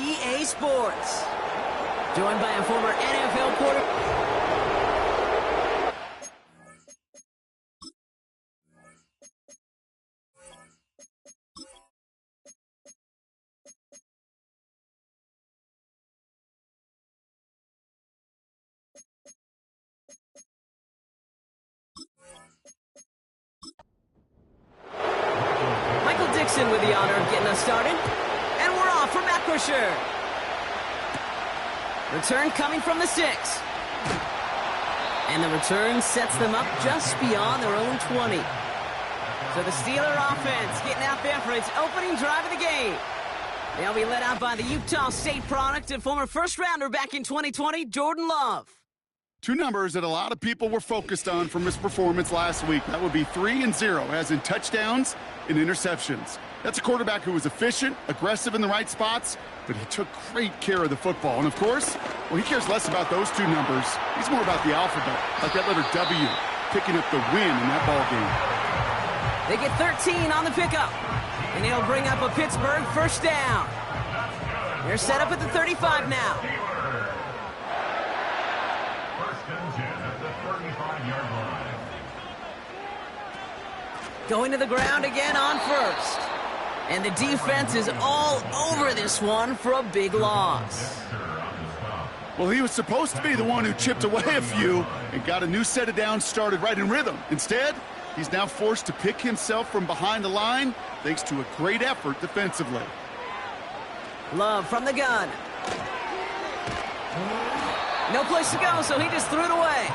EA Sports. Joined by a former NFL quarterback. With the honor of getting us started. And we're off from Acrisure. Return coming from the 6. And the return sets them up just beyond their own 20. So the Steeler offense getting out there for its opening drive of the game. They'll be led out by the Utah State product and former first-rounder back in 2020, Jordan Love. Two numbers that a lot of people were focused on from his performance last week. That would be 3 and 0, as in touchdowns and interceptions. That's a quarterback who was efficient, aggressive in the right spots, but he took great care of the football. And, of course, well, he cares less about those two numbers. He's more about the alphabet, like that letter W, picking up the win in that ball game. They get 13 on the pickup, and it'll bring up a Pittsburgh first down. They're set up at the 35 now. Going to the ground again on first. And the defense is all over this one for a big loss. Well, he was supposed to be the one who chipped away a few and got a new set of downs started right in rhythm. Instead, he's now forced to pick himself from behind the line thanks to a great effort defensively. Love from the gun. No place to go, so he just threw it away.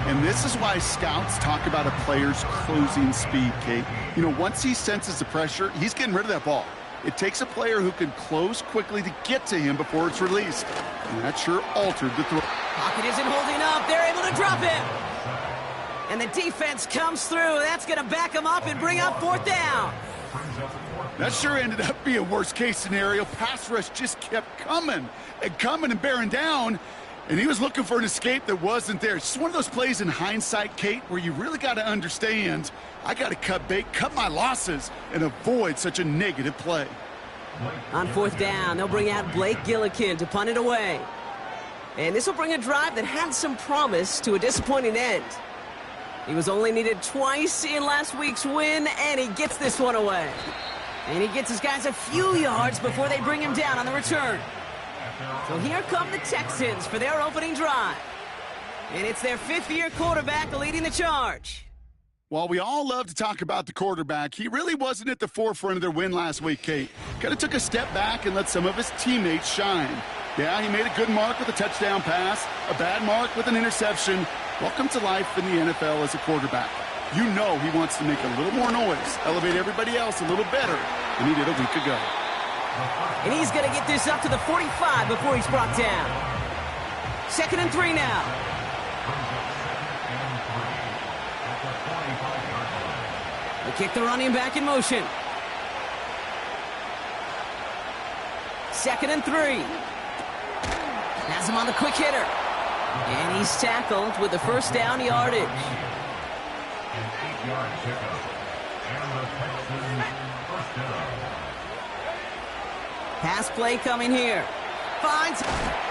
And this is why scouts talk about a player's closing speed, Kate. You know, once he senses the pressure, he's getting rid of that ball. It takes a player who can close quickly to get to him before it's released. And that sure altered the throw. Pocket isn't holding up. They're able to drop him. And the defense comes through. That's going to back him up and bring up 4th down. That sure ended up being a worst-case scenario. Pass rush just kept coming and bearing down. And he was looking for an escape that wasn't there. It's just one of those plays in hindsight, Kate, where you really got to understand, I got to cut bait, cut my losses, and avoid such a negative play. On 4th down, they'll bring out Blake Gillikin to punt it away. And this will bring a drive that had some promise to a disappointing end. He was only needed twice in last week's win, and he gets this one away. And he gets his guys a few yards before they bring him down on the return. So here come the Texans for their opening drive. And it's their 5th-year quarterback leading the charge. While we all love to talk about the quarterback, he really wasn't at the forefront of their win last week, Kate. Kind of took a step back and let some of his teammates shine. Yeah, he made a good mark with a touchdown pass, a bad mark with an interception. Welcome to life in the NFL as a quarterback. You know he wants to make a little more noise, elevate everybody else a little better than he did a week ago. And he's going to get this up to the 45 before he's brought down. 2nd and 3 now. They kick the running back in motion. 2nd and 3. Has him on the quick hitter. And he's tackled with the first down yardage. An 8-yard pickup. And the Texans first down. Pass play coming here. Finds.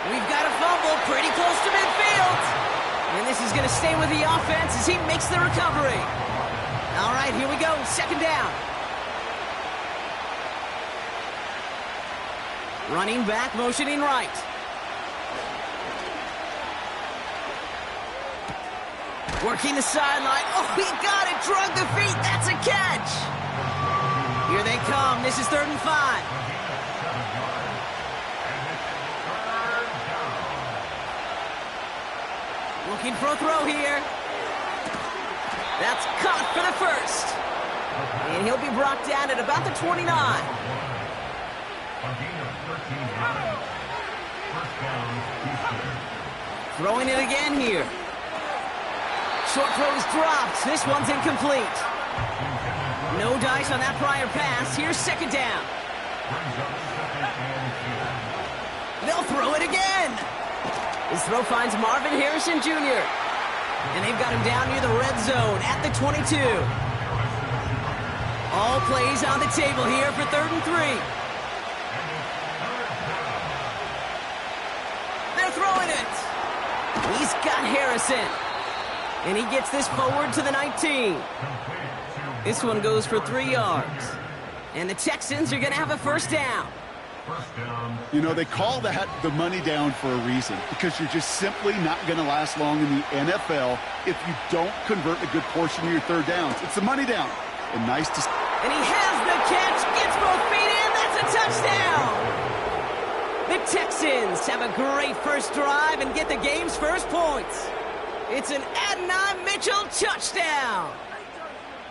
We've got a fumble pretty close to midfield. And this is going to stay with the offense as he makes the recovery. All right, here we go. 2nd down. Running back, motioning right. Working the sideline. Oh, he got it. Drug the feet. That's a catch. Here they come. This is 3rd and 5. Looking for a throw here. That's caught for the first. And he'll be brought down at about the 29. Throwing it again here. Short throw is dropped. This one's incomplete. No dice on that prior pass. Here's 2nd down. They'll throw it again. His throw finds Marvin Harrison Jr. And they've got him down near the red zone at the 22. All plays on the table here for 3rd and 3. He's got Harrison. And he gets this forward to the 19. This one goes for 3 yards. And the Texans are going to have a first down. You know, they call that the money down for a reason, because you're just simply not going to last long in the NFL if you don't convert a good portion of your third downs. It's the money down. And nice to... And he has the catch, gets both feet in, that's a touchdown! The Texans have a great first drive and get the game's first points. It's an Adonai Mitchell touchdown!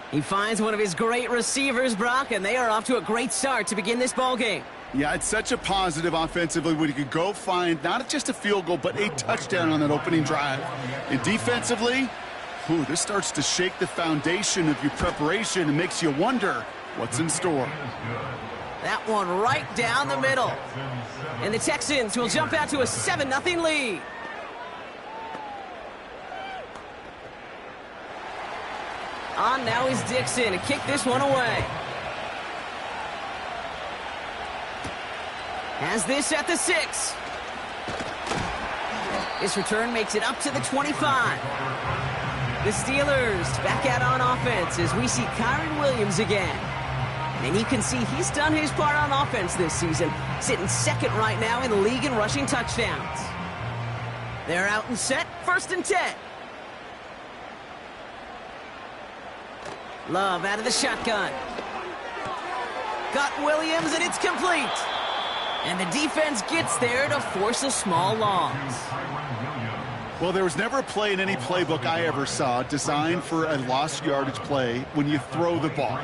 He finds one of his great receivers, Brock, and they are off to a great start to begin this ballgame. Yeah, it's such a positive offensively when you could go find not just a field goal, but a touchdown on that opening drive. And defensively, this starts to shake the foundation of your preparation and makes you wonder what's in store. That one right down the middle. And the Texans will jump out to a 7-0 lead. On now is Dixon to kick this one away. Has this at the 6. This return makes it up to the 25. The Steelers back out on offense as we see Kyron Williams again. And you can see he's done his part on offense this season, sitting second right now in the league in rushing touchdowns. They're out and set, 1st and 10. Love out of the shotgun. Got Williams, and it's complete. And the defense gets there to force a small loss. Well, there was never a play in any playbook I ever saw designed for a lost yardage play when you throw the ball.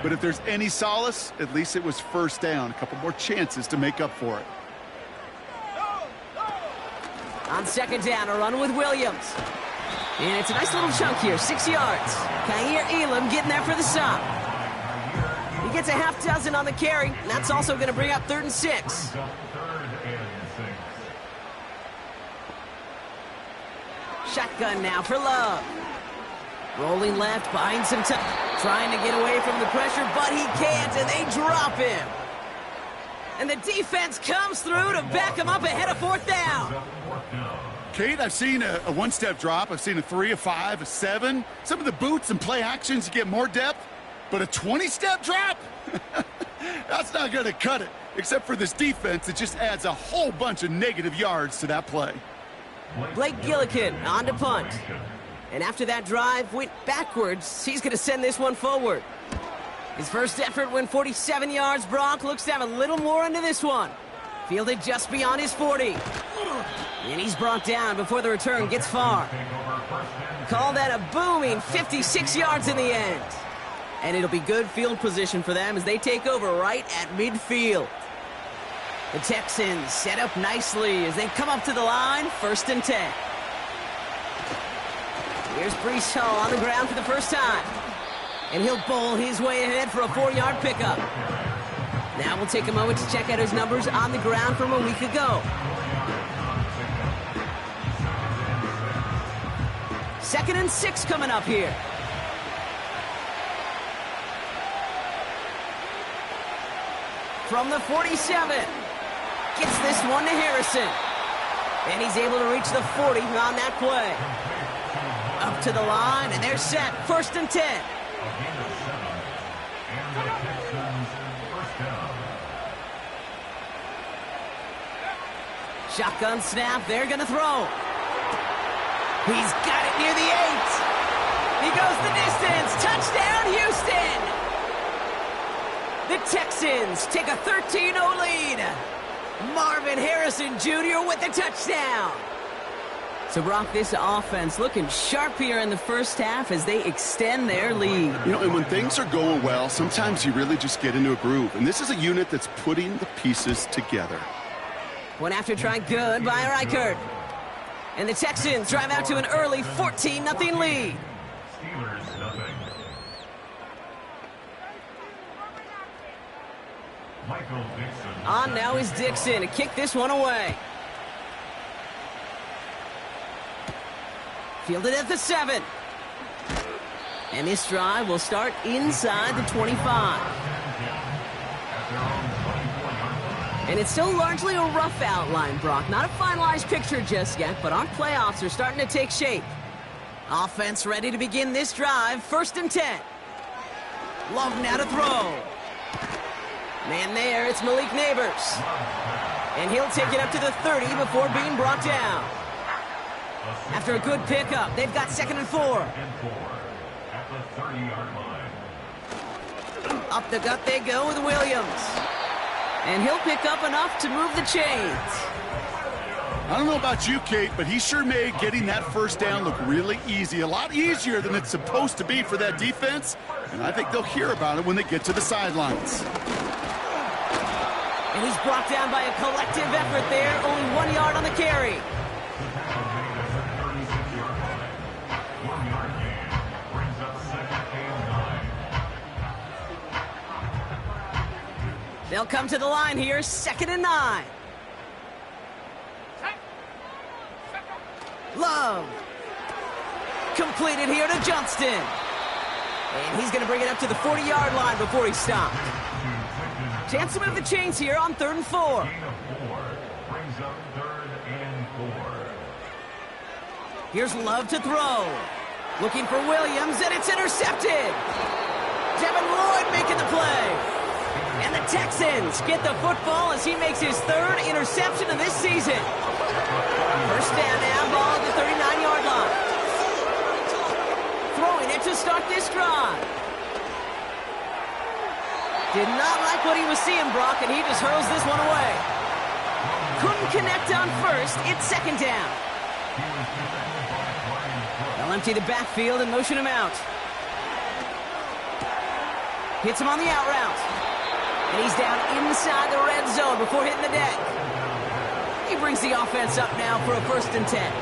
But if there's any solace, at least it was first down. A couple more chances to make up for it. On 2nd down, a run with Williams. And it's a nice little chunk here, 6 yards. Kaiir Elam getting there for the stop. He gets a half dozen on the carry, and that's also going to bring up 3rd and 6. Shotgun now for Love. Rolling left, behind some time. Trying to get away from the pressure, but he can't, and they drop him. And the defense comes through to back him up ahead of 4th down. Kate, I've seen a one-step drop. I've seen a 3, a 5, a 7. Some of the boots and play actions, you get more depth. But a 20-step drop? That's not going to cut it. Except for this defense, it just adds a whole bunch of negative yards to that play. Blake Gillikin on to punt. And after that drive went backwards, he's going to send this one forward. His first effort went 47 yards. Brock looks to have a little more into this one. Fielded just beyond his 40. And he's brought down before the return gets far. Call that a booming 56 yards in the end. And it'll be good field position for them as they take over right at midfield. The Texans set up nicely as they come up to the line, 1st and 10. Here's Breece Hall on the ground for the first time. And he'll bowl his way ahead for a 4-yard pickup. Now we'll take a moment to check out his numbers on the ground from a week ago. 2nd and 6 coming up here. From the 47. Gets this one to Harrison. And he's able to reach the 40 on that play. Up to the line, and they're set. 1st and 10. Shotgun snap, they're going to throw. He's got it near the 8. He goes the distance. Touchdown, Houston! The Texans take a 13-0 lead. Marvin Harrison Jr. with the touchdown. So, Brock, this offense looking sharp here in the first half as they extend their lead. You know, and when things are going well, sometimes you really just get into a groove. And this is a unit that's putting the pieces together. One after try good by Reichert. And the Texans drive out to an early 14-0 lead. On now is Dixon to kick this one away. Fielded at the 7. And this drive will start inside the 25. And it's still largely a rough outline, Brock. Not a finalized picture just yet, but our playoffs are starting to take shape. Offense ready to begin this drive. 1st and 10. Love now to throw. Man there, it's Malik Neighbors. And he'll take it up to the 30 before being brought down. After a good pickup, they've got 2nd and 4. At the 30-yard line. Up the gut they go with Williams. And he'll pick up enough to move the chains. I don't know about you, Kate, but he sure made getting that 1st down look really easy. A lot easier than it's supposed to be for that defense. And I think they'll hear about it when they get to the sidelines. And he's brought down by a collective effort there. Only 1 yard on the carry. They'll come to the line here, 2nd and 9. Love. Completed here to Johnston. And he's going to bring it up to the 40-yard line before he stopped. Chance to move the chains here on 3rd and 4. Brings up 3rd and 4. Here's Love to throw. Looking for Williams, and it's intercepted. Devin Lloyd making the play. And the Texans get the football as he makes his 3rd interception of this season. 1st down now, ball at the 39-yard line. Throwing it to start this drive. Did not like what he was seeing, Brock, and he just hurls this one away. Couldn't connect on 1st. It's 2nd down. They'll empty the backfield and motion him out. Hits him on the out route. And he's down inside the red zone before hitting the deck. He brings the offense up now for a 1st and 10.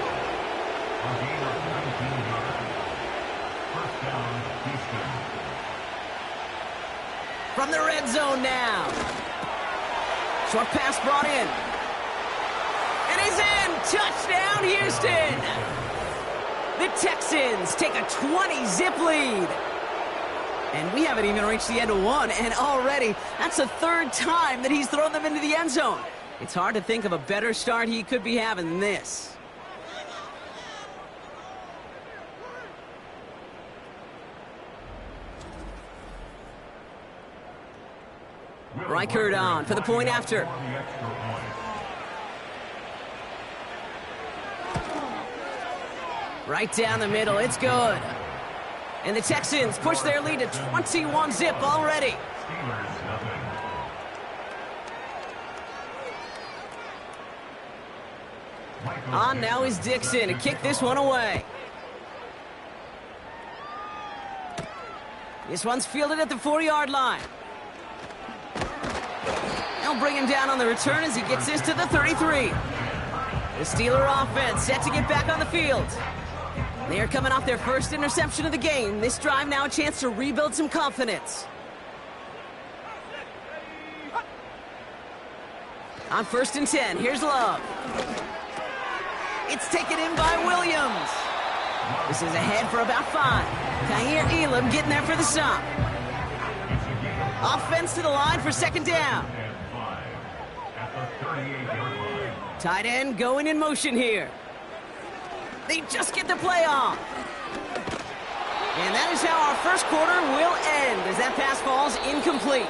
From the red zone now. Short pass brought in. And he's in. Touchdown, Houston. The Texans take a 20-zip lead. And we haven't even reached the end of one, and already that's the 3rd time that he's thrown them into the end zone. It's hard to think of a better start he could be having than this. Reichert on for the point after. Right down the middle, it's good. And the Texans push their lead to 21-zip already. On now is Dixon to kick this one away. This one's fielded at the 4-yard line. They'll bring him down on the return as he gets this to the 33. The Steeler offense set to get back on the field. They are coming off their 1st interception of the game. This drive now a chance to rebuild some confidence. On 1st and 10, here's Love. It's taken in by Williams. This is ahead for about 5. Kaiir Elam getting there for the stop. Offense to the line for 2nd down. Tight end going in motion here. They just get the play off. And that is how our 1st quarter will end as that pass falls incomplete.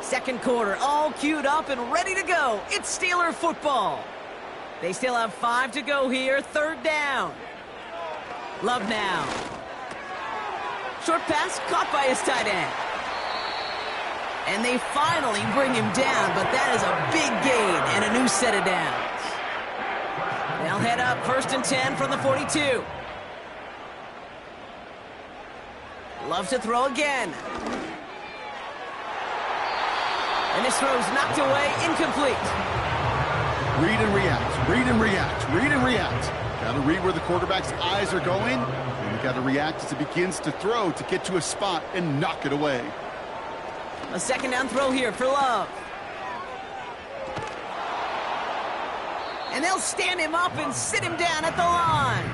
Second quarter all queued up and ready to go. It's Steeler football. They still have 5 to go here. 3rd down. Love now. Short pass caught by his tight end. And they finally bring him down, but that is a big gain and a new set of downs. They'll head up 1st and 10 from the 42. Love to throw again. And this throw's knocked away, incomplete. Read and react, read and react, read and react. Got to read where the quarterback's eyes are going, and you got to react as it begins to throw to get to a spot and knock it away. A 2nd down throw here for Love. And they'll stand him up and sit him down at the line.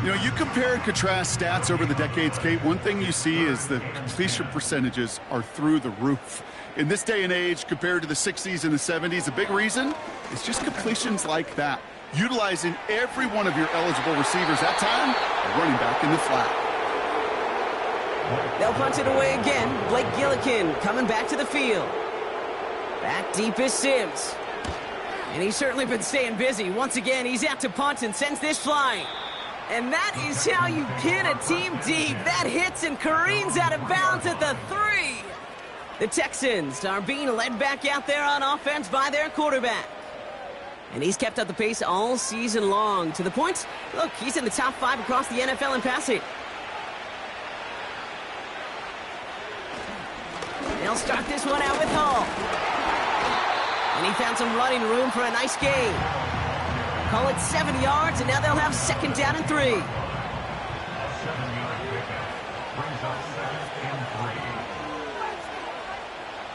You know, you compare and contrast stats over the decades, Kate. One thing you see is the completion percentages are through the roof. In this day and age, compared to the 60s and the 70s, a big reason is just completions like that. Utilizing every one of your eligible receivers that time, running back in the flat. They'll punch it away again. Blake Gillikin coming back to the field. Back deep is Sims. And he's certainly been staying busy. Once again, he's out to punt and sends this flying. And that is how you pin a team deep. That hits and careens out of bounds at the 3. The Texans are being led back out there on offense by their quarterback. And he's kept up the pace all season long. To the point, look, he's in the top 5 across the NFL in passing. They'll start this one out with Hall. And he found some running room for a nice gain. Call it 7 yards, and now they'll have 2nd down and 3. A 7-yard pickup brings up 2nd and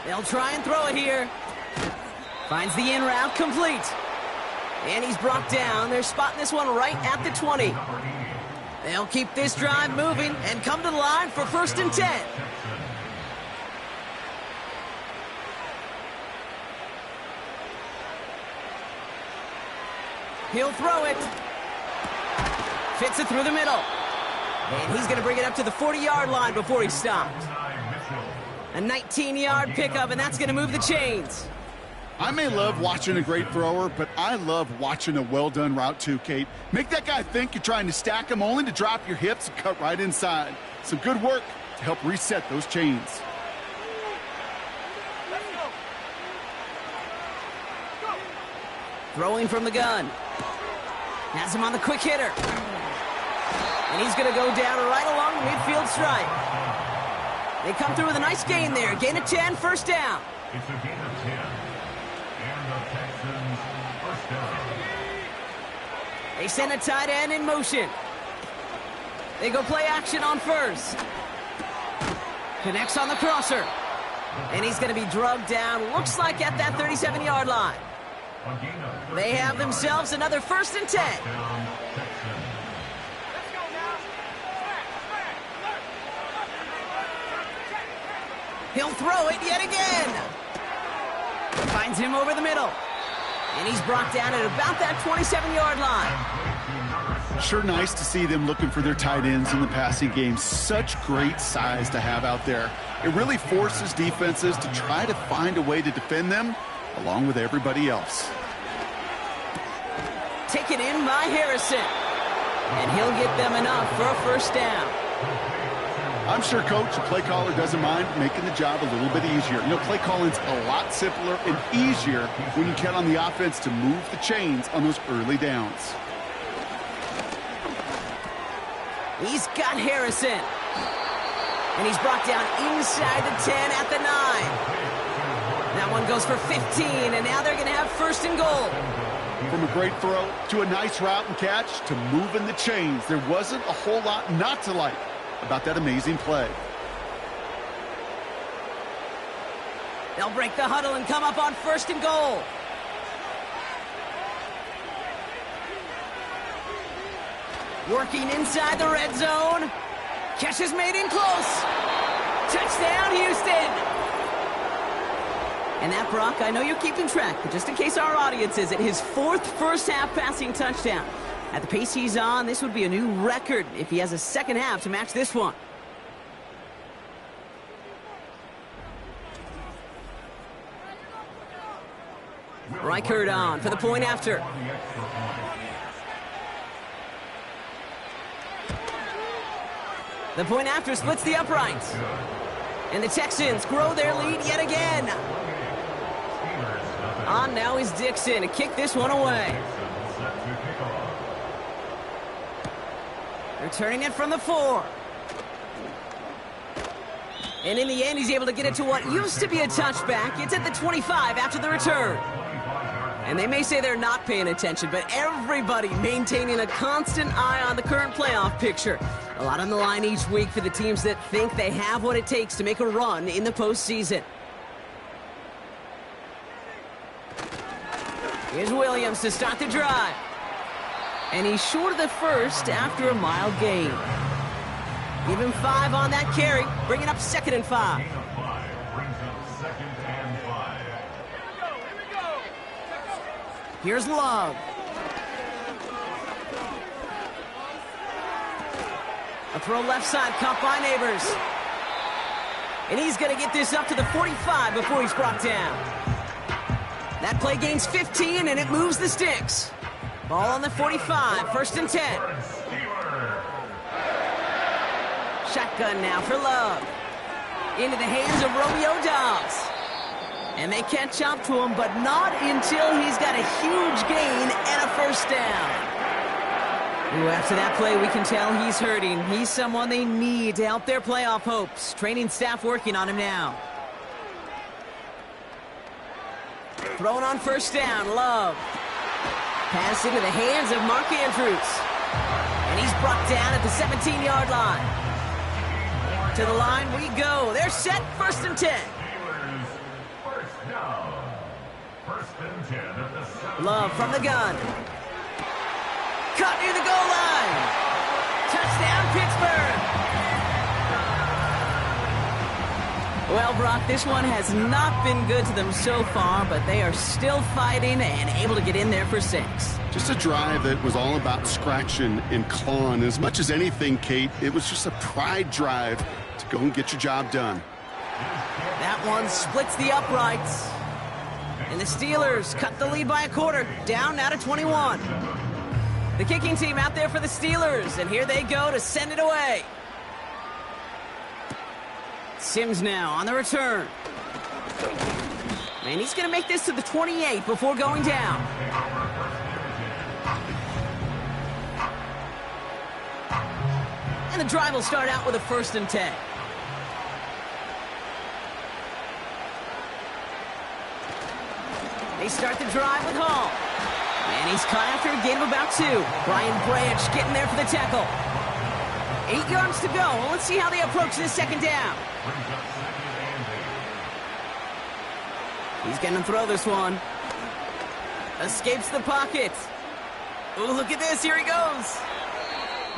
3. They'll try and throw it here. Finds the in route complete. And he's brought down. They're spotting this one right at the 20. They'll keep this drive moving and come to the line for 1st and 10. He'll throw it. Fits it through the middle. And he's going to bring it up to the 40-yard line before he stopped. A 19-yard pickup, and that's going to move the chains. I may love watching a great thrower, but I love watching a well-done route too, Kate. Make that guy think you're trying to stack him only to drop your hips and cut right inside. Some good work to help reset those chains. Throwing from the gun. Has him on the quick hitter. And he's going to go down right along the midfield stripe. They come through with a nice gain there. Gain of 10, 1st down. It's a gain of 10. And the Texans 1st down. They send a tight end in motion. They go play action on 1st. Connects on the crosser. And he's going to be drugged down, looks like at that 37-yard line. They have themselves another 1st and 10. He'll throw it yet again. Finds him over the middle. And he's brought down at about that 27-yard line. Sure nice to see them looking for their tight ends in the passing game. Such great size to have out there. It really forces defenses to try to find a way to defend them along with everybody else. Taken in by Harrison. And he'll get them enough for a 1st down. I'm sure, Coach, the play caller doesn't mind making the job a little bit easier. You know, play calling's a lot simpler and easier when you count on the offense to move the chains on those early downs. He's got Harrison. And he's brought down inside the 10 at the 9. That one goes for 15, and now they're going to have 1st and goal. From a great throw to a nice route and catch to moving the chains, there wasn't a whole lot not to like about that amazing play. They'll break the huddle and come up on 1st and goal. Working inside the red zone. Catch is made in close. Touchdown, Houston. And that, Brock, I know you're keeping track, but just in case our audience isn't, his 4th first-half passing touchdown. At the pace he's on, this would be a new record if he has a 2nd half to match this one. Reichert on for the point after. The point after splits the uprights. And the Texans grow their lead yet again. On now is Dixon to kick this one away. Returning it from the 4. And in the end, he's able to get it to what used to be a touchback. It's at the 25 after the return. And they may say they're not paying attention, but everybody maintaining a constant eye on the current playoff picture. A lot on the line each week for the teams that think they have what it takes to make a run in the postseason. Here's Williams to start the drive. And he's short of the first after a mild gain. Give him 5 on that carry, bringing up 2nd and 5. Gain of 5 brings up 2nd and 5. Here's Love. A throw left side, caught by Neighbors. And he's going to get this up to the 45 before he's brought down. That play gains 15, and it moves the sticks. Ball on the 45, 1st and 10. Shotgun now for Love. Into the hands of Romeo Dobbs. And they catch up to him, but not until he's got a huge gain and a 1st down. Ooh, after that play, we can tell he's hurting. He's someone they need to help their playoff hopes. Training staff working on him now. Thrown on 1st down, Love. Pass into the hands of Mark Andrews. And he's brought down at the 17-yard line. To the line we go. They're set, 1st and 10. First down. 1st and 10 at the 7. Love from the gun. Cut near the goal line. Touchdown, Pittsburgh. Well, Brock, this one has not been good to them so far, but they are still fighting and able to get in there for 6. Just a drive that was all about scratching and clawing. As much as anything, Kate, it was just a pride drive to go and get your job done. That one splits the uprights. And the Steelers cut the lead by a quarter, down now to 21. The kicking team out there for the Steelers, and here they go to send it away. Sims now on the return. And he's going to make this to the 28 before going down. And the drive will start out with a 1st and 10. They start the drive with Hall. And he's caught after a gain of about 2. Brian Branch getting there for the tackle. 8 yards to go. Well, let's see how they approach this 2nd down. He's going to throw this one. Escapes the pocket. Oh, look at this. Here he goes.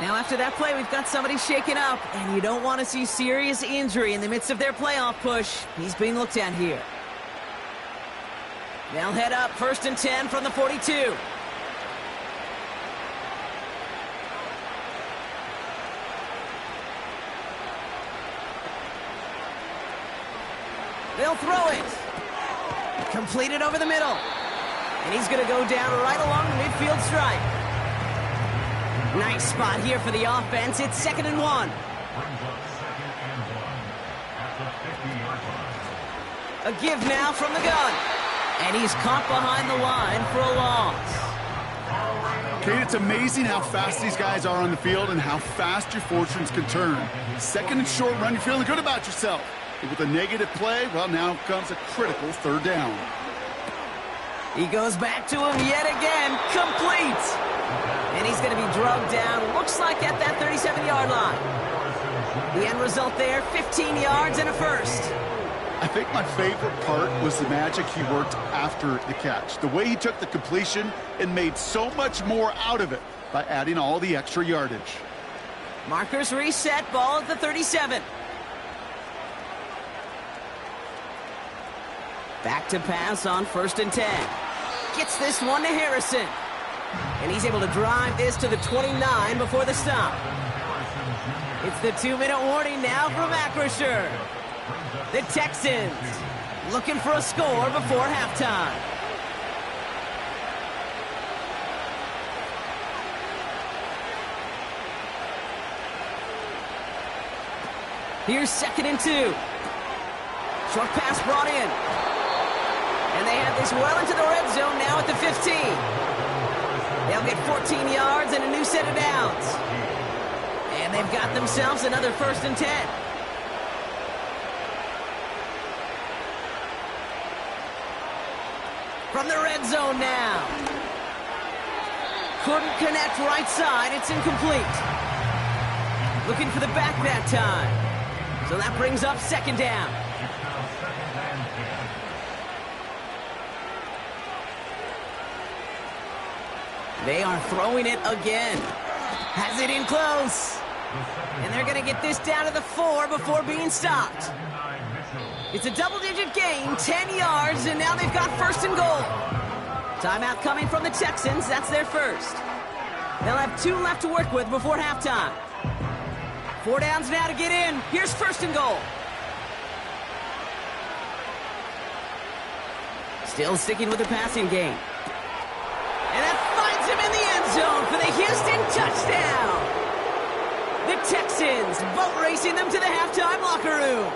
Now, after that play, we've got somebody shaken up, and you don't want to see serious injury in the midst of their playoff push. He's being looked at here. They'll head up 1st and 10 from the 42. They'll throw it. Completed over the middle. And he's going to go down right along the midfield stripe. Nice spot here for the offense. It's 2nd and 1. A give now from the gun. And he's caught behind the line for a loss. Kate, it's amazing how fast these guys are on the field and how fast your fortunes can turn. 2nd and short run, you're feeling good about yourself. But with a negative play, well, now comes a critical 3rd down. He goes back to him yet again. Complete. And he's going to be drugged down, looks like at that 37-yard line. The end result there, 15 yards and a 1st. I think my favorite part was the magic he worked after the catch. The way he took the completion and made so much more out of it by adding all the extra yardage. Markers reset, ball at the 37. Back to pass on 1st and 10. Gets this one to Harrison. And he's able to drive this to the 29 before the stop. It's the 2-minute warning now from Acrisure. The Texans looking for a score before halftime. Here's 2nd and 2. Short pass brought in. And they have this well into the red zone now at the 15. They'll get 14 yards and a new set of downs. And they've got themselves another 1st and 10. From the red zone now. Couldn't connect right side. It's incomplete. Looking for the back that time. So that brings up 2nd down. They are throwing it again. Has it in close. And they're going to get this down to the 4 before being stopped. It's a double-digit gain, 10 yards, and now they've got first and goal. Timeout coming from the Texans. That's their first. They'll have 2 left to work with before halftime. 4 downs now to get in. Here's first and goal. Still sticking with the passing game. And that finds him in the end zone for the Houston touchdown. The Texans boat racing them to the halftime locker room.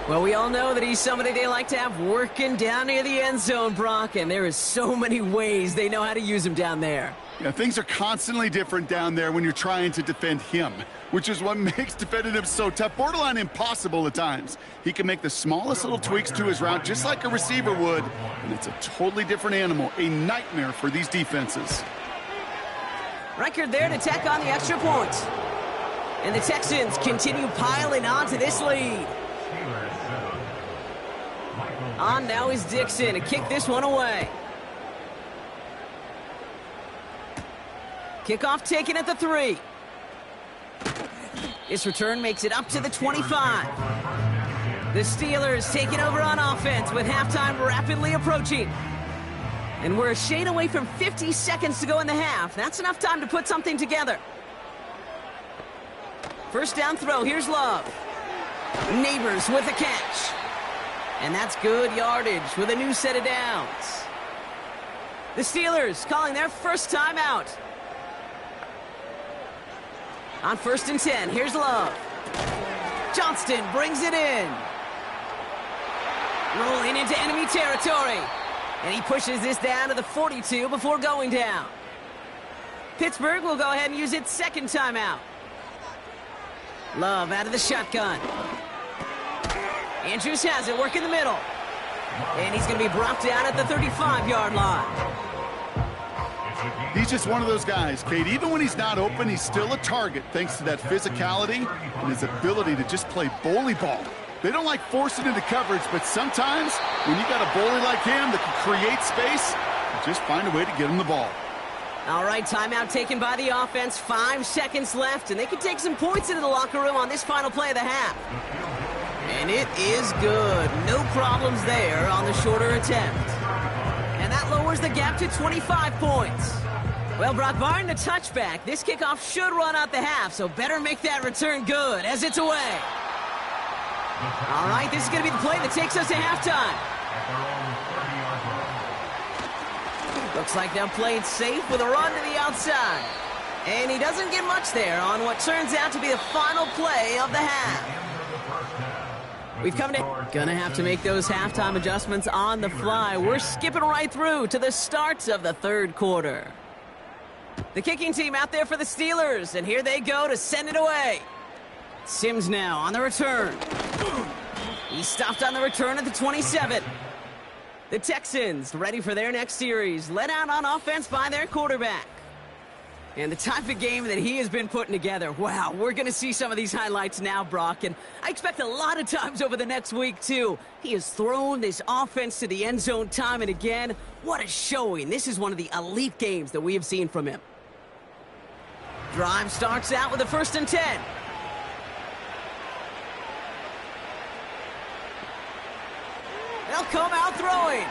Well, we all know that he's somebody they like to have working down near the end zone, Brock, and there is so many ways they know how to use him down there. Yeah, things are constantly different down there when you're trying to defend him, which is what makes defending him so tough, borderline impossible at times. He can make the smallest little tweaks to his route just like a receiver would, and it's a totally different animal, a nightmare for these defenses. Record there to tack on the extra point. And the Texans continue piling on to this lead. On now is Dixon to kick this one away. Kickoff taken at the 3. This return makes it up to the 25. The Steelers taking over on offense with halftime rapidly approaching. And we're a shade away from 50 seconds to go in the half. That's enough time to put something together. First down throw, here's Love. Neighbors with a catch. And that's good yardage with a new set of downs. The Steelers calling their first timeout. On 1st and 10, here's Love. Johnston brings it in. Rolling into enemy territory. And he pushes this down to the 42 before going down. Pittsburgh will go ahead and use its second timeout. Love out of the shotgun. Andrews has it, working the middle. And he's going to be brought down at the 35-yard line. He's just one of those guys, Kate. Even when he's not open, he's still a target thanks to that physicality and his ability to just play bully ball. They don't like forcing into coverage, but sometimes when you got a bully like him that can create space, you just find a way to get him the ball. All right, timeout taken by the offense. 5 seconds left, and they can take some points into the locker room on this final play of the half. And it is good. No problems there on the shorter attempt. And that lowers the gap to 25 points. Well, Brock, barring the touchback, this kickoff should run out the half, so better make that return good as it's away. All right, this is going to be the play that takes us to halftime. Looks like they'll play it safe with a run to the outside. And he doesn't get much there on what turns out to be the final play of the half. We've come to... Gonna have to make those halftime adjustments on the fly. We're skipping right through to the start of the third quarter. The kicking team out there for the Steelers, and here they go to send it away. Sims now on the return. He's stopped on the return at the 27. The Texans ready for their next series, led out on offense by their quarterback. And the type of game that he has been putting together, wow, we're going to see some of these highlights now, Brock, and I expect a lot of times over the next week, too. He has thrown this offense to the end zone time and again. What a showing. This is one of the elite games that we have seen from him. Drive starts out with a 1st and 10. They'll come out throwing.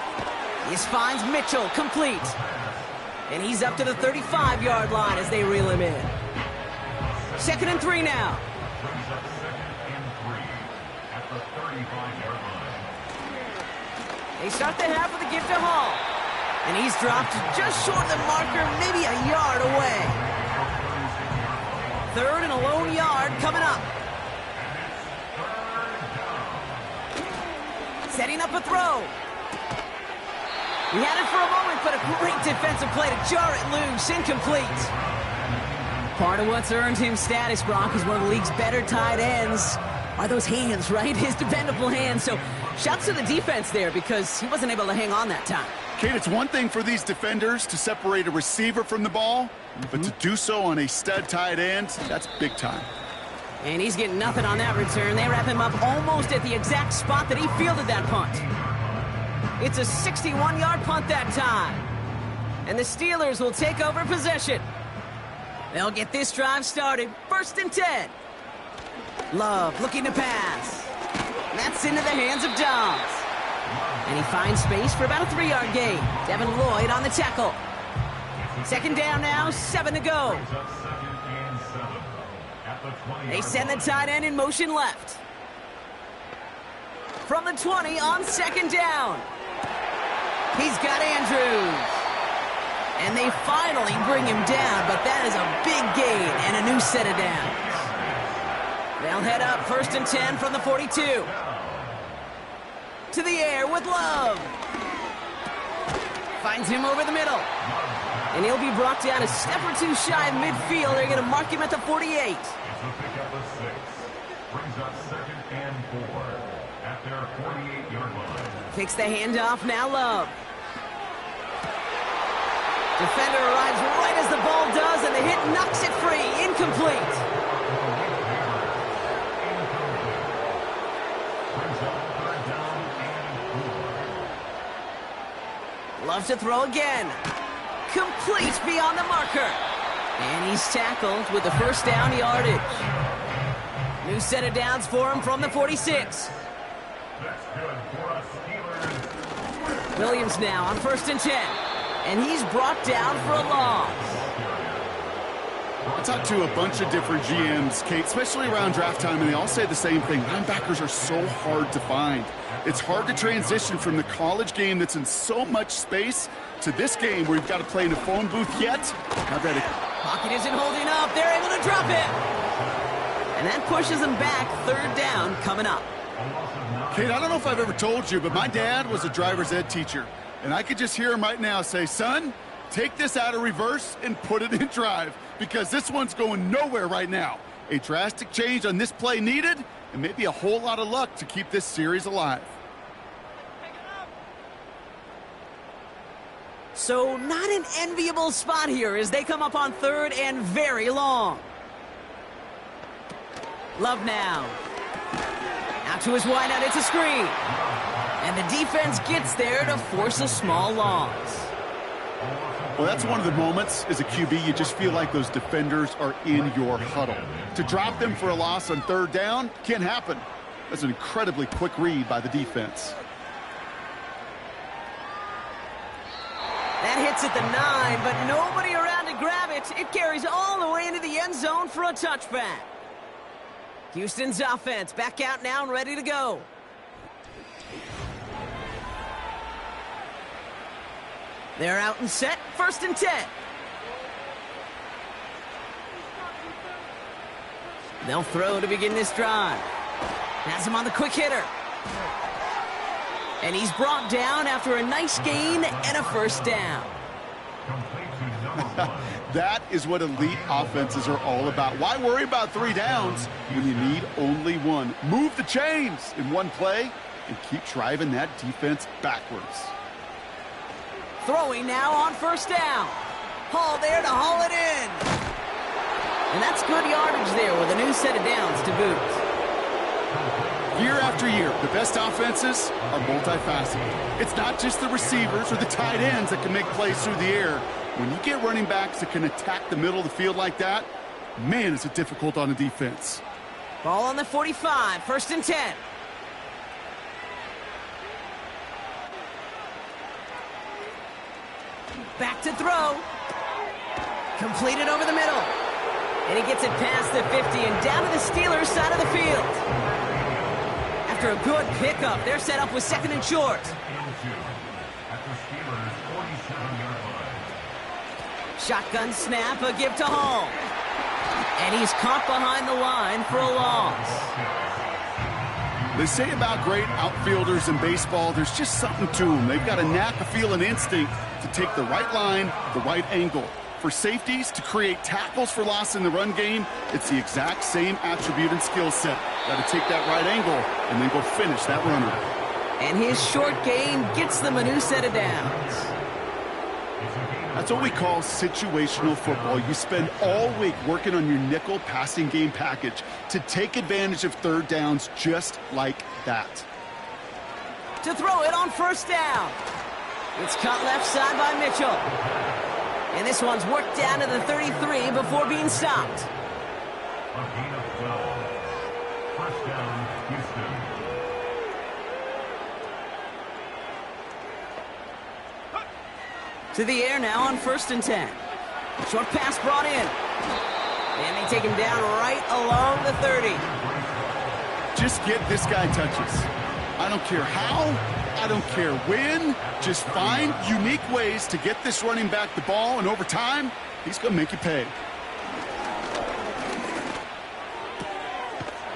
This finds Mitchell complete. And he's up to the 35-yard line as they reel him in. 2nd and 3 now. They start the half with a gift to Hall. And he's dropped just short of the marker, maybe a yard away. 3rd and a lone yard coming up. Setting up a throw. He had it for a moment, but a great defensive play to jar it loose. Incomplete. Part of what's earned him status, Brock, is one of the league's better tight ends. Are those hands, right? His dependable hands. So shouts to the defense there because he wasn't able to hang on that time. Kate, it's one thing for these defenders to separate a receiver from the ball, but to do so on a stud tight end, that's big time. And he's getting nothing on that return. They wrap him up almost at the exact spot that he fielded that punt. It's a 61-yard punt that time. And the Steelers will take over possession. They'll get this drive started. 1st and 10. Love looking to pass. That's into the hands of Dobbs. And he finds space for about a 3-yard gain. Devin Lloyd on the tackle. 2nd down now, 7 to go. They send the tight end in motion left. From the 20 on 2nd down. He's got Andrews. And they finally bring him down, but that is a big gain and a new set of downs. They'll head up 1st and 10 from the 42. To the air with Love. Finds him over the middle. And he'll be brought down a step or two shy of midfield. They're going to mark him at the 48. It's a pickup of 6. Brings up 2nd and 4 at their 48-yard line. Takes the handoff, now Love. Defender arrives right as the ball does, and the hit knocks it free. Incomplete. Love to throw again. Complete beyond the marker. And he's tackled with the 1st down yardage. New set of downs for him from the 46. Williams now on 1st and 10. And he's brought down for a loss. I talked to a bunch of different GMs, Kate, especially around draft time, and they all say the same thing. Linebackers are so hard to find. It's hard to transition from the college game that's in so much space to this game where you've got to play in a phone booth yet. Pocket isn't holding up. They're able to drop it. And that pushes them back. 3rd down coming up. Kate, I don't know if I've ever told you, but my dad was a driver's ed teacher. And I could just hear him right now say, son, take this out of reverse and put it in drive, because this one's going nowhere right now. A drastic change on this play needed, and maybe a whole lot of luck to keep this series alive. So not an enviable spot here as they come up on 3rd and very long. Love now. Out to his wideout, it's a screen. And the defense gets there to force a small loss. Well, that's one of the moments as a QB you just feel like those defenders are in your huddle. To drop them for a loss on 3rd down can't happen. That's an incredibly quick read by the defense. That hits at the 9, but nobody around to grab it. It carries all the way into the end zone for a touchback. Houston's offense back out now and ready to go. They're out and set. 1st and 10. They'll throw to begin this drive. Has him on the quick hitter. And he's brought down after a nice gain and a 1st down. That is what elite offenses are all about. Why worry about 3 downs when you need only 1? Move the chains in one play and keep driving that defense backwards. Throwing now on 1st down. Hall there to haul it in. And that's good yardage there with a new set of downs to boot. Year after year, the best offenses are multifaceted. It's not just the receivers or the tight ends that can make plays through the air. When you get running backs that can attack the middle of the field like that, man, is it difficult on the defense. Ball on the 45, 1st and 10. Back to throw. Completed over the middle. And he gets it past the 50 and down to the Steelers' side of the field. After a good pickup, they're set up with 2nd and short. Shotgun snap, a give to Hall. And he's caught behind the line for a loss. They say about great outfielders in baseball, there's just something to them. They've got a knack, a feel, an instinct to take the right line, the right angle. For safeties to create tackles for loss in the run game, it's the exact same attribute and skill set. Got to take that right angle and then go finish that runner. And his short game gets them a new set of downs. That's what we call situational football. You spend all week working on your nickel passing game package to take advantage of 3rd downs just like that. To throw it on 1st down. It's cut left side by Mitchell. And this one's worked down to the 33 before being stopped. A gain of 12. First down, Houston. To the air now on 1st and 10. Short pass brought in. And they take him down right along the 30. Just get this guy touches. I don't care how, I don't care when. Just find unique ways to get this running back the ball, and over time, he's going to make you pay.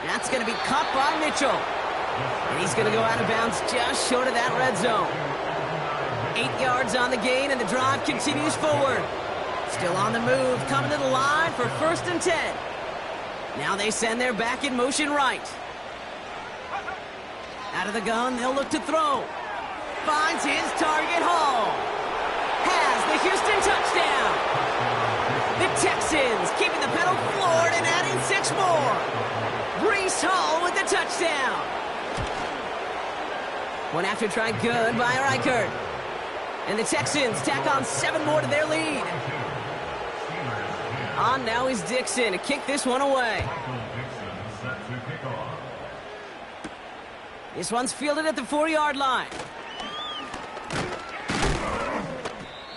That's going to be caught by Mitchell. And he's going to go out of bounds just short of that red zone. 8 yards on the gain, and the drive continues forward. Still on the move, coming to the line for 1st and 10. Now they send their back in motion right. Out of the gun, they'll look to throw. Finds his target, Hall. Has the Houston touchdown. The Texans keeping the pedal floored and adding 6 more. Brees Hall with the touchdown. One after try good by Reichert. And the Texans tack on 7 more to their lead. On now is Dixon to kick this one away. This one's fielded at the 4-yard line.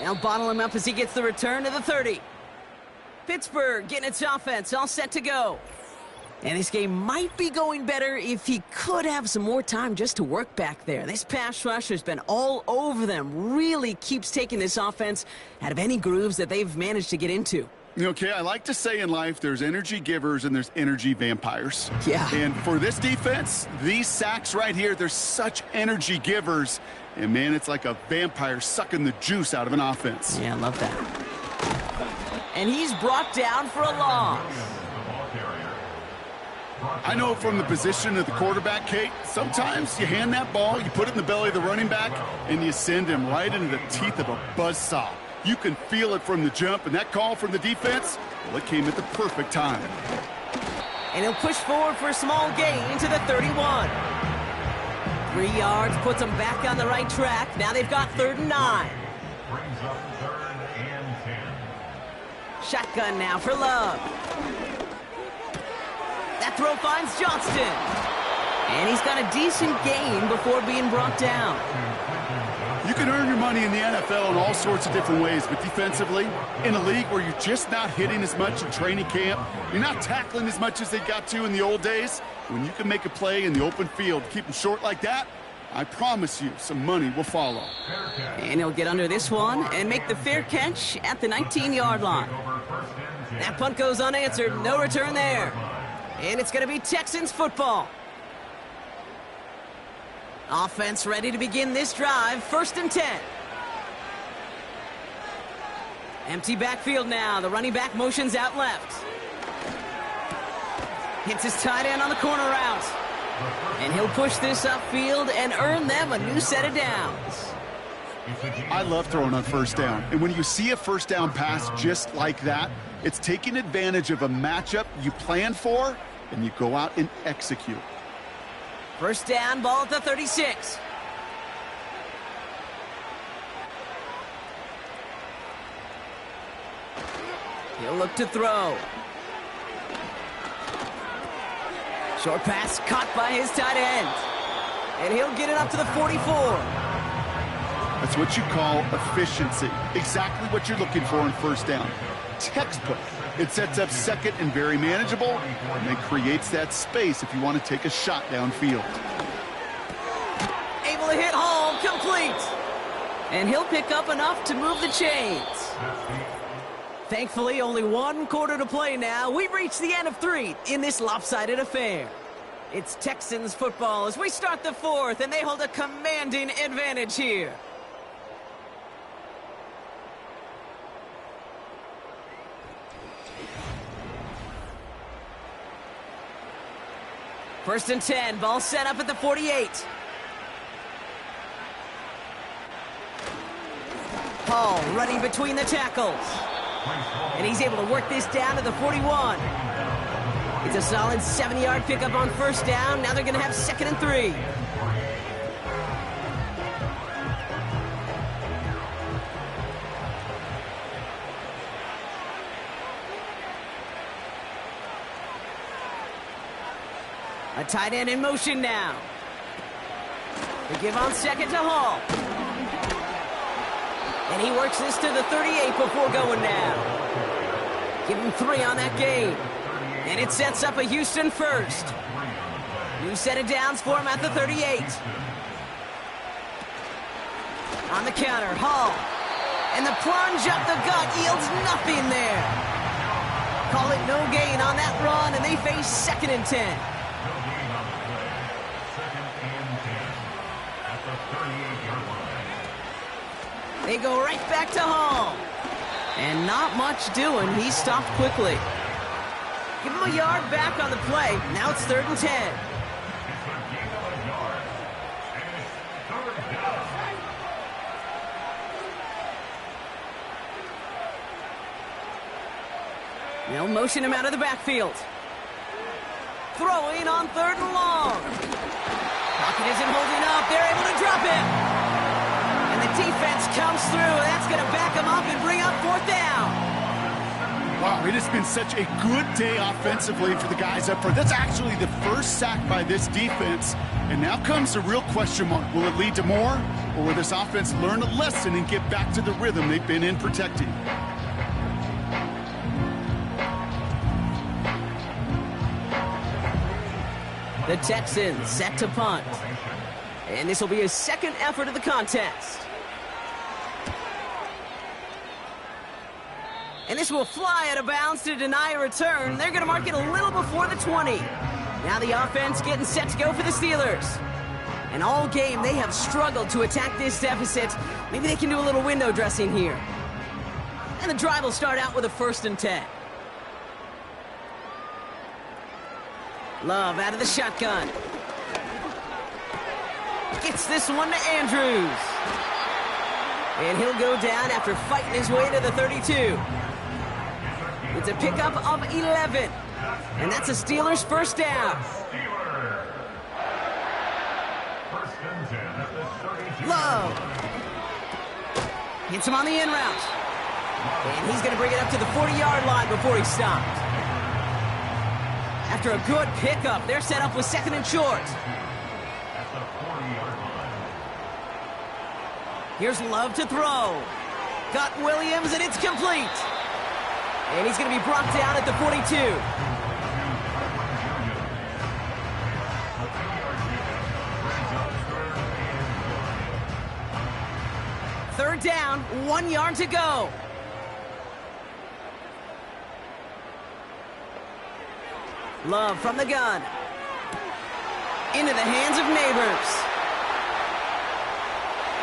They'll bottle him up as he gets the return to the 30. Pittsburgh getting its offense all set to go. And this game might be going better if he could have some more time just to work back there. This pass rush has been all over them. Really keeps taking this offense out of any grooves that they've managed to get into. Okay, I like to say in life there's energy givers and there's energy vampires. Yeah. And for this defense, these sacks right here, they're such energy givers. And, man, it's like a vampire sucking the juice out of an offense. Yeah, I love that. And he's brought down for a loss. I know from the position of the quarterback, Kate, sometimes you hand that ball, you put it in the belly of the running back, and you send him right into the teeth of a buzzsaw. You can feel it from the jump, and that call from the defense, well, it came at the perfect time. And he'll push forward for a small gain to the 31. 3 yards puts them back on the right track. Now they've got 3rd and 9. Brings up 3rd and 10. Shotgun now for Love. That throw finds Johnston. And he's got a decent gain before being brought down. You can earn your money in the NFL in all sorts of different ways, but defensively, in a league where you're just not hitting as much in training camp, you're not tackling as much as they got to in the old days, when you can make a play in the open field, keep them short like that, I promise you some money will follow. And he'll get under this one and make the fair catch at the 19-yard line. That punt goes unanswered, no return there. And it's going to be Texans football. Offense ready to begin this drive. 1st and 10. Empty backfield now. The running back motions out left. Hits his tight end on the corner route. And he'll push this upfield and earn them a new set of downs. I love throwing on 1st down. And when you see a 1st down pass just like that, it's taking advantage of a matchup you plan for, and you go out and execute. 1st down, ball at the 36. He'll look to throw. Short pass caught by his tight end. And he'll get it up to the 44. That's what you call efficiency. Exactly what you're looking for in 1st down. Textbook. It sets up 2nd and very manageable, and then creates that space if you want to take a shot downfield. Able to hit Hall, complete. And he'll pick up enough to move the chains. Thankfully, only 1 quarter to play now. We've reached the end of 3 in this lopsided affair. It's Texans football as we start the 4th, and they hold a commanding advantage here. First and 10, ball set up at the 48. Hall running between the tackles. And he's able to work this down to the 41. It's a solid 70-yard pickup on 1st down. Now they're going to have 2nd and 3. A tight end in motion now. They give on second to Hall. And he works this to the 38 before going down. Give him 3 on that game. And it sets up a Houston first. New set of downs for him at the 38. On the counter, Hall. And the plunge up the gut yields nothing there. Call it no gain on that run, and they face 2nd and 10. No gain on the play. 2nd and 10 at the 38-yard line. They go right back to Hall. And not much doing. He stopped quickly. Give him a yard back on the play. Now it's 3rd and 10. It's a gain of a yard. And it's 3rd down. They'll motion him out of the backfield. Throwing on 3rd and long. Pocket isn't holding up. They're able to drop him. And the defense comes through. That's going to back him up and bring up 4th down. Wow, it has been such a good day offensively for the guys up front. That's actually the first sack by this defense. And now comes the real question mark. Will it lead to more? Or will this offense learn a lesson and get back to the rhythm they've been in protecting? The Texans set to punt. And this will be his 2nd effort of the contest. And this will fly out of bounds to deny a return. They're going to mark it a little before the 20. Now the offense getting set to go for the Steelers. And all game, they have struggled to attack this deficit. Maybe they can do a little window dressing here. And the drive will start out with a 1st and 10. Love out of the shotgun. Gets this one to Andrews. And he'll go down after fighting his way to the 32. It's a pickup of 11. And that's a Steelers 1st down. Love. Hits him on the in route. And he's going to bring it up to the 40-yard line before he stopped. After a good pickup, they're set up with 2nd and short. Here's Love to throw. Got Williams, and it's complete. And he's going to be brought down at the 42. Third down, 1 yard to go. Love from the gun. Into the hands of Neighbors.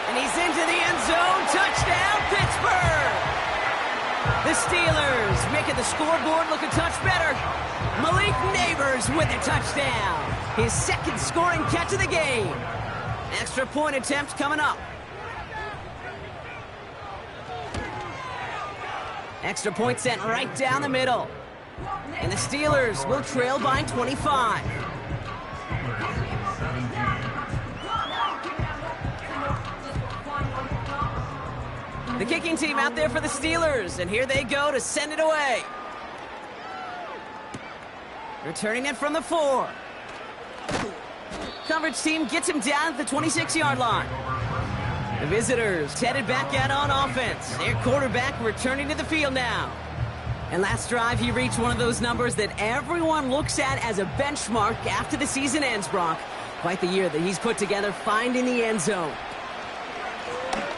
And he's into the end zone. Touchdown, Pittsburgh! The Steelers making the scoreboard look a touch better. Malik Neighbors with a touchdown. His 2nd scoring catch of the game. Extra point attempt coming up. Extra point sent right down the middle. And the Steelers will trail by 25. The kicking team out there for the Steelers, and here they go to send it away. Returning it from the 4. Coverage team gets him down at the 26-yard line. The visitors headed back out on offense. Their quarterback returning to the field now. And last drive, he reached one of those numbers that everyone looks at as a benchmark after the season ends, Brock. Quite the year that he's put together, finding the end zone.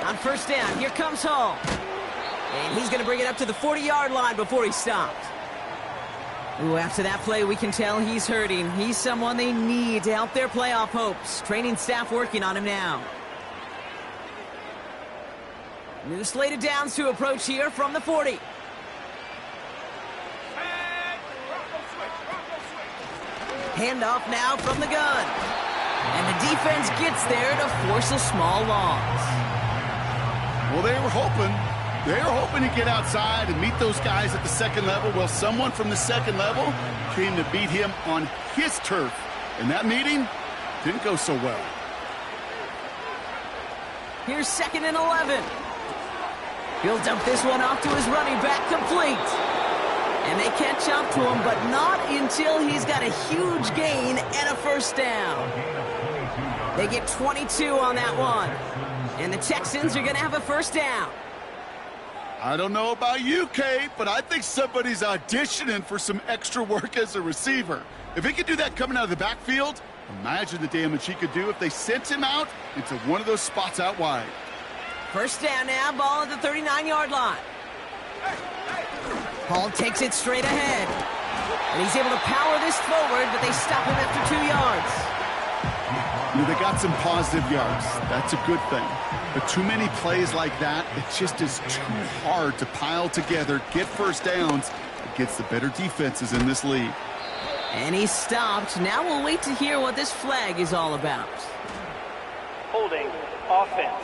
On 1st down, here comes Hall. And he's going to bring it up to the 40-yard line before he stopped. Ooh, after that play, we can tell he's hurting. He's someone they need to help their playoff hopes. Training staff working on him now. New slate of downs to approach here from the 40. Handoff now from the gun. And the defense gets there to force a small loss. Well, they were hoping to get outside and meet those guys at the 2nd level. Well, someone from the 2nd level came to beat him on his turf. And that meeting didn't go so well. Here's 2nd and 11. He'll dump this one off to his running back, complete. And they catch up to him, but not until he's got a huge gain and a first down. They get 22 on that one. And the Texans are going to have a first down. I don't know about you, Kate, but I think somebody's auditioning for some extra work as a receiver. If he could do that coming out of the backfield, imagine the damage he could do if they sent him out into one of those spots out wide. First down now, ball at the 39-yard line. Hall takes it straight ahead. And he's able to power this forward, but they stop him after 2 yards. You know, they got some positive yards. That's a good thing. But too many plays like that, it just is too hard to pile together, get first downs against the better defenses in this league. And he's stopped. Now we'll wait to hear what this flag is all about. Holding offense.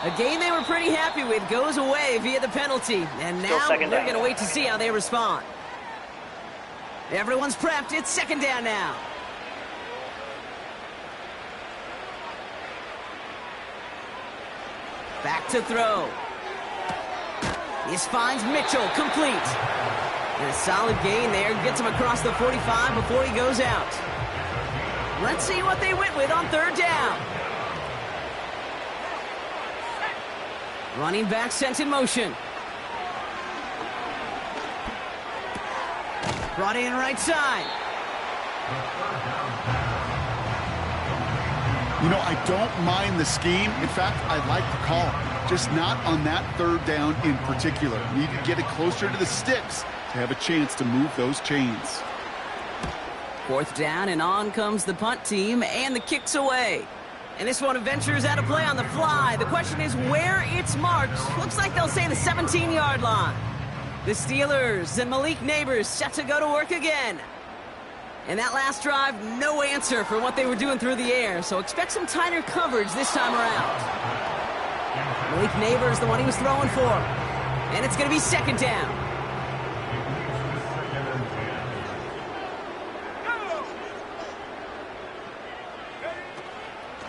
A game they were pretty happy with goes away via the penalty. And now they're going to wait to see how they respond. Everyone's prepped. It's second down now. Back to throw. This finds Mitchell, complete. And a solid gain there. Gets him across the 45 before he goes out. Let's see what they went with on third down. Running back sent in motion. Brought in right side. You know, I don't mind the scheme. In fact, I like the call. Just not on that third down in particular. Need to get it closer to the sticks to have a chance to move those chains. Fourth down, and on comes the punt team, and the kick's away. And this one ventures out of play on the fly. The question is where it's marked. Looks like they'll say the 17-yard line. The Steelers and Malik Neighbors set to go to work again. And that last drive, no answer for what they were doing through the air. So expect some tighter coverage this time around. Malik Neighbors, the one he was throwing for. And it's going to be second down.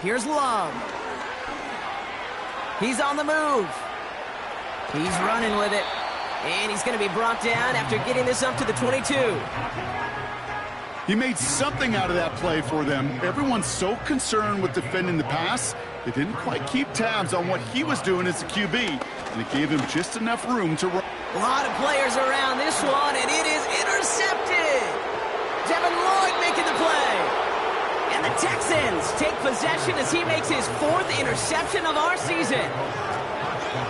Here's Love. He's on the move. He's running with it. And he's going to be brought down after getting this up to the 22. He made something out of that play for them. Everyone's so concerned with defending the pass, they didn't quite keep tabs on what he was doing as a QB. And it gave him just enough room to run. A lot of players around this one, and it is intercepted. Devin Lloyd making the play. And the Texans take possession as he makes his fourth interception of our season.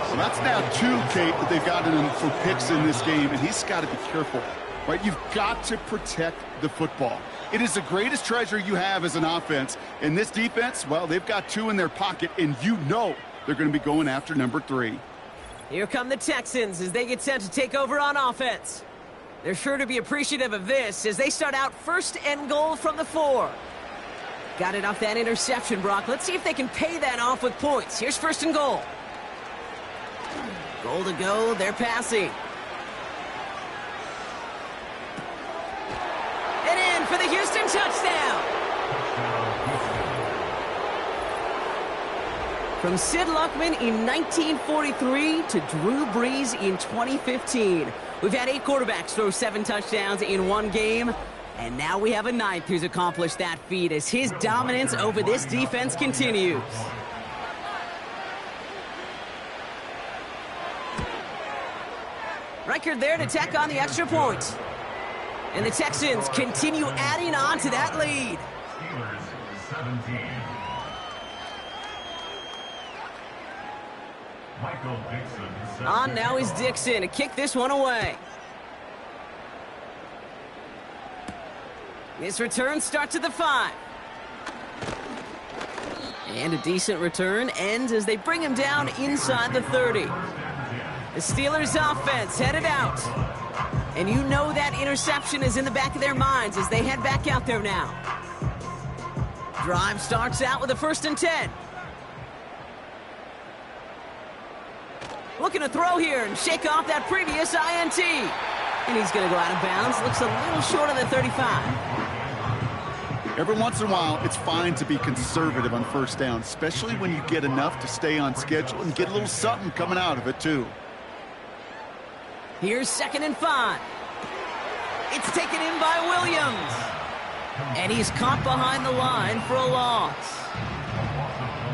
Well, that's now 2, Kate, that they've gotten him for picks in this game, and he's got to be careful. Right? You've got to protect the football. It is the greatest treasure you have as an offense. And this defense, well, they've got 2 in their pocket, and you know they're going to be going after number 3. Here come the Texans as they get set to take over on offense. They're sure to be appreciative of this as they start out first and goal from the 4. Got it off that interception, Brock. Let's see if they can pay that off with points. Here's first and goal. Goal to go. They're passing. And in for the Houston touchdown. From Sid Luckman in 1943 to Drew Brees in 2015. We've had 8 quarterbacks throw 7 touchdowns in one game. And now we have a 9th who's accomplished that feat as his dominance over this defense continues. Record there to tack on the extra point. And the Texans continue adding on to that lead. Steelers 17. Michael Dixon. On now is Dixon to kick this one away. This return starts at the 5. And a decent return ends as they bring him down inside the 30. The Steelers offense headed out. And you know that interception is in the back of their minds as they head back out there now. Drive starts out with a 1st and 10. Looking to throw here and shake off that previous INT. And he's going to go out of bounds. Looks a little short of the 35. Every once in a while, it's fine to be conservative on first down, especially when you get enough to stay on schedule and get a little something coming out of it, too. Here's 2nd and 5. It's taken in by Williams. And he's caught behind the line for a loss.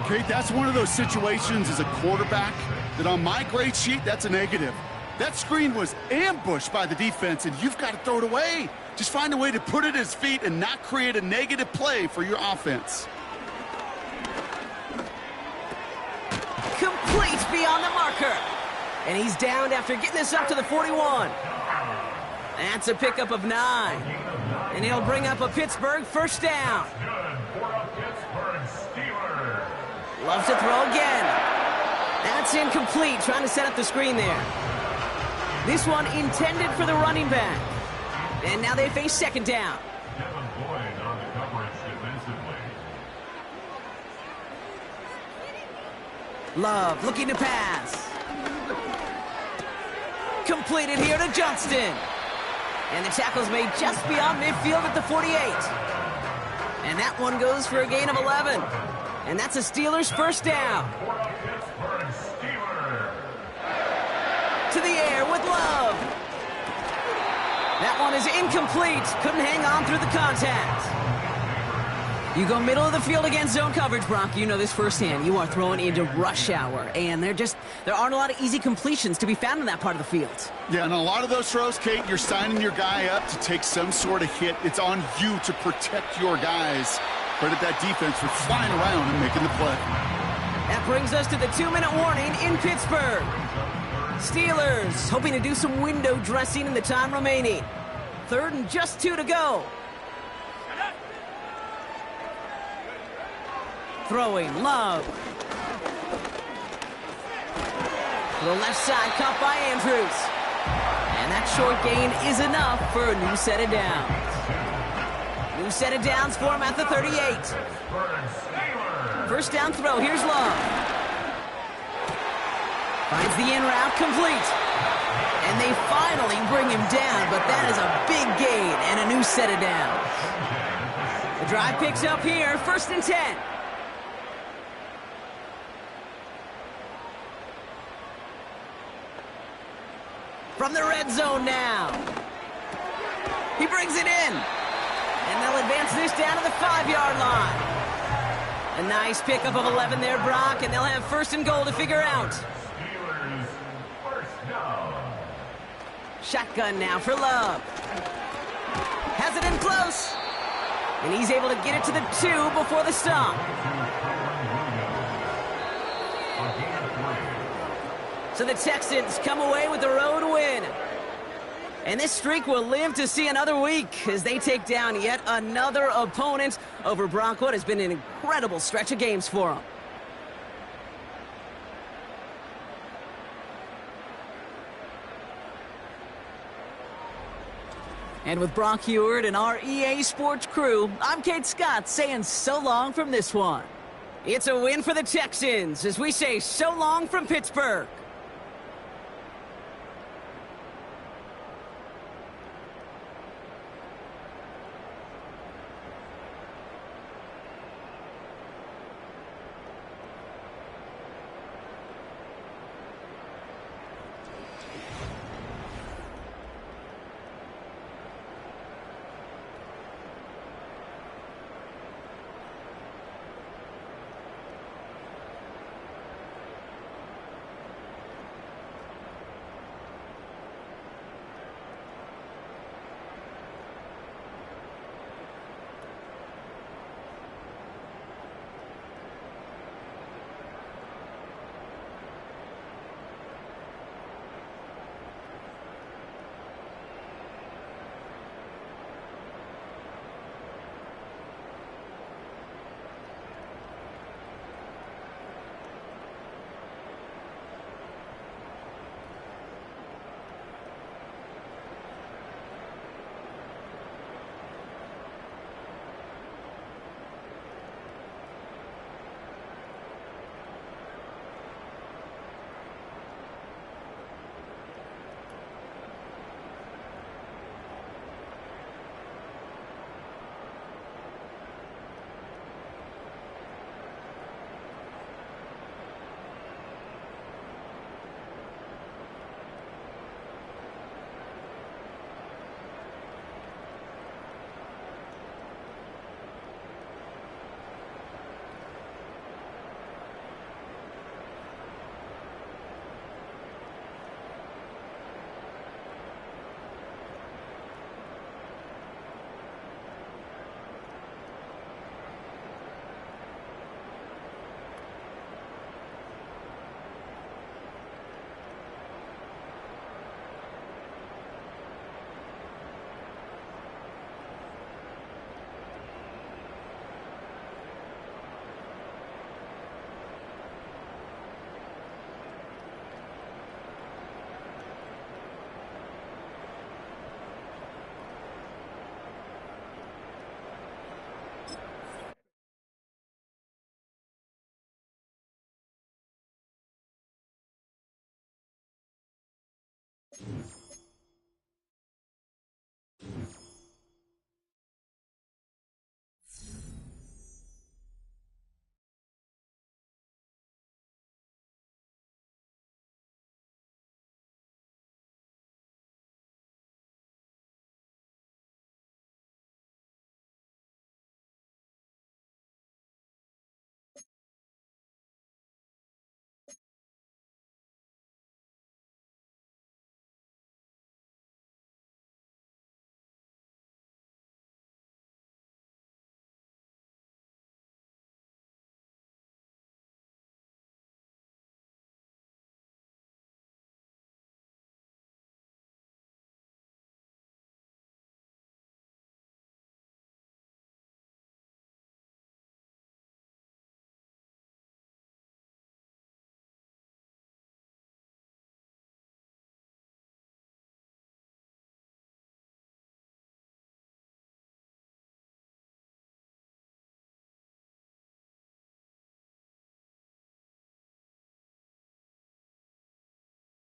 Kate, that's one of those situations as a quarterback that on my grade sheet, that's a negative. That screen was ambushed by the defense, and you've got to throw it away. Just find a way to put it at his feet and not create a negative play for your offense. Complete beyond the marker. And he's downed after getting this up to the 41. That's a pickup of 9. And he'll bring up a Pittsburgh first down. Loves to throw again. That's incomplete, trying to set up the screen there. This one intended for the running back. And now they face 2nd down. Love looking to pass. Completed here to Johnston. And the tackle's made just beyond midfield at the 48. And that one goes for a gain of 11. And that's a Steelers first down. To the air with Love. That one is incomplete. Couldn't hang on through the contact. You go middle of the field against zone coverage, Brock. You know this firsthand. You are throwing into rush hour. And there aren't a lot of easy completions to be found in that part of the field. Yeah, and a lot of those throws, Kate, you're signing your guy up to take some sort of hit. It's on you to protect your guys. Credit that defense for flying around and making the play. That brings us to the 2-minute warning in Pittsburgh. Steelers hoping to do some window dressing in the time remaining. 3rd and just 2 to go. Throwing, Love. To the left side, caught by Andrews. And that short gain is enough for a new set of downs. New set of downs for him at the 38. First down throw, here's Love. Finds the in route, complete. And they finally bring him down, but that is a big gain and a new set of downs. The drive picks up here, 1st and 10. From the red zone now. He brings it in. And they'll advance this down to the 5-yard line. A nice pickup of 11 there, Brock, and they'll have 1st and goal to figure out. Steelers first down. Shotgun now for Love. Has it in close. And he's able to get it to the 2 before the stop. So the Texans come away with the road win. And this streak will live to see another week as they take down yet another opponent over Brock. What has been an incredible stretch of games for them. And with Brock Heward and our EA Sports crew, I'm Kate Scott saying so long from this one. It's a win for the Texans as we say so long from Pittsburgh.